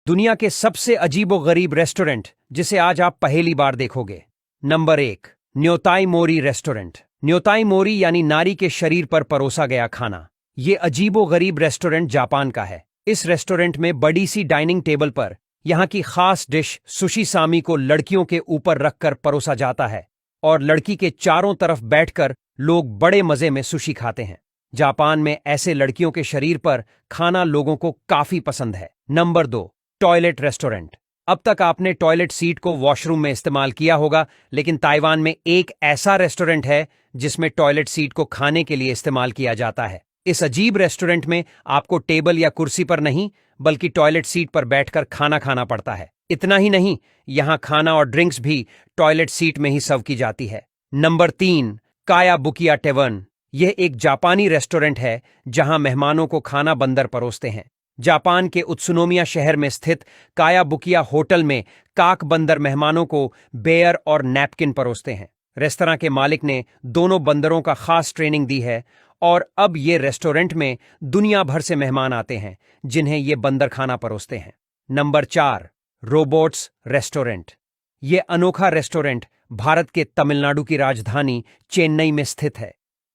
दुनिया के सबसे अजीबोगरीब रेस्टोरेंट जिसे आज आप पहली बार देखोगे। नंबर 1, न्योताई मोरी रेस्टोरेंट। न्योताई मोरी यानी नारी के शरीर पर परोसा गया खाना। ये अजीबोगरीब रेस्टोरेंट जापान का है। इस रेस्टोरेंट में बड़ी सी डाइनिंग टेबल पर यहाँ की खास डिश सुशी सामी को लड़कियों के ऊपर रखकर परोसा जाता है और लड़की के चारों तरफ बैठकर लोग बड़े मजे में सुशी खाते हैं। जापान में ऐसे लड़कियों के शरीर पर खाना लोगों को काफी पसंद है। Number 2, toilet restaurant. अब तक आपने टॉयलेट सीट को वॉशरूम में इस्तेमाल किया होगा, लेकिन ताइवान में एक ऐसा रेस्टोरेंट है जिसमें टॉयलेट सीट को खाने के लिए इस्तेमाल किया जाता है। इस अजीब रेस्टोरेंट में आपको टेबल या कुर्सी पर नहीं, बल्कि टॉयलेट सीट पर बैठकर खाना खाना पड़ता है। इतना ही नहीं, यहाँ खाना और ड्रिंक्स भी टॉयलेट सीट में ही सर्व की जाती है। नंबर 3, काया बुकिया टेवर्न। यह एक जापानी रेस्टोरेंट है जहां मेहमानों को खाना बंदर परोसते हैं। जापान के उत्सुनोमिया शहर में स्थित काया बुकिया होटल में काक बंदर मेहमानों को बेयर और नैपकिन परोसते हैं। रेस्तरां के मालिक ने दोनों बंदरों का खास ट्रेनिंग दी है और अब ये रेस्टोरेंट में दुनिया भर से मेहमान आते हैं जिन्हें ये बंदर खाना परोसते हैं। Number 4, robots restaurant. ये अनोखा रेस्टोरेंट भारत के तमिलनाडु की राजधानी चेन्नई में स्थित है।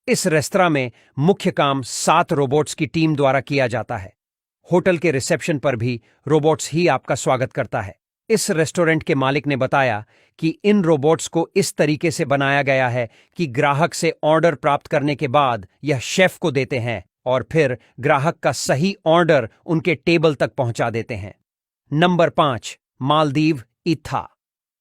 इस रेस्तरां में मुख्य काम 7 रोबोट्स की टीम द्वारा किया जाता है। होटल के रिसेप्शन पर भी रोबोट्स ही आपका स्वागत करता है। इस रेस्टोरेंट के मालिक ने बताया कि इन रोबोट्स को इस तरीके से बनाया गया है कि ग्राहक से ऑर्डर प्राप्त करने के बाद यह शेफ को देते हैं और फिर ग्राहक का सही ऑर्डर उनके टेबल तक पहुंचा देते हैं। नंबर 5, मालदीव इथा।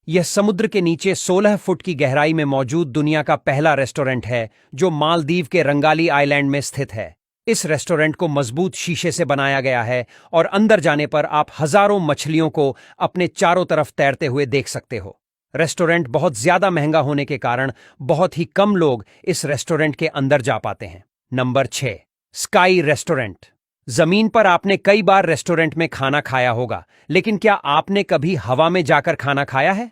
यह समुद्र के नीचे 16 फुट की गहराई में मौजूद दुनिया का पहला रेस्टोरेंट है जो मालदीव के रंगाली आइलैंड में स्थित है। इस रेस्टोरेंट को मजबूत शीशे से बनाया गया है और अंदर जाने पर आप हजारों मछलियों को अपने चारों तरफ तैरते हुए देख सकते हो। रेस्टोरेंट बहुत ज्यादा महंगा होने के कारण बहुत ही कम लोग इस रेस्टोरेंट के अंदर जा पाते हैं। Number 6, sky restaurant. जमीन पर आपने कई बार रेस्टोरेंट में खाना खाया होगा, लेकिन क्या आपने कभी हवा में जाकर खाना खाया है?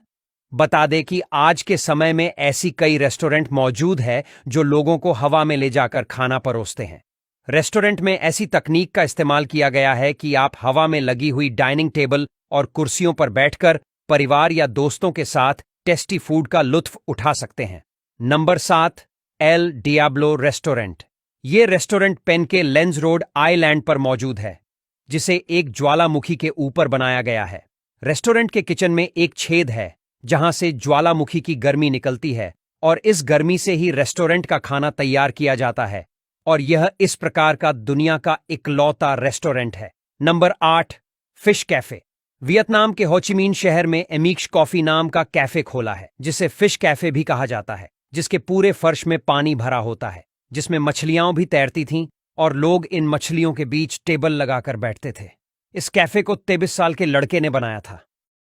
बता दें कि आज के समय में ऐसी कई रेस्टोरेंट मौजूद है जो लोगों को हवा में ले जाकर खाना परोसते हैं। रेस्टोरेंट में ऐसी तकनीक का इस्तेमाल किया गया है कि आप हवा में लगी हुई डाइनिंग टेबल और कुर्सियों पर बैठकर परिवार या दोस्तों के साथ टेस्टी फूड का लुत्फ उठा सकते हैं। Number 7, L Diablo restaurant. ये रेस्टोरेंट पेन के लेंस रोड आइलैंड पर मौजूद है, जिसे एक ज्वालामुखी के ऊपर बनाया गया है। रेस्टोरेंट के किचन में एक छेद है जहां से ज्वालामुखी की गर्मी निकलती है और इस गर्मी से ही रेस्टोरेंट का खाना तैयार किया जाता है और यह इस प्रकार का दुनिया का इकलौता रेस्टोरेंट है। Number 8, fish cafe. वियतनाम के होचिमिन शहर में एमिक्स कॉफी नाम का कैफे खोला है, जिसे फिश कैफे भी कहा जाता है, जिसके पूरे फर्श में पानी भरा होता है, जिसमें मछलियां भी तैरती थीं और लोग इन मछलियों के बीच टेबल लगाकर बैठते थे। इस कैफे को 23 साल के लड़के ने बनाया था।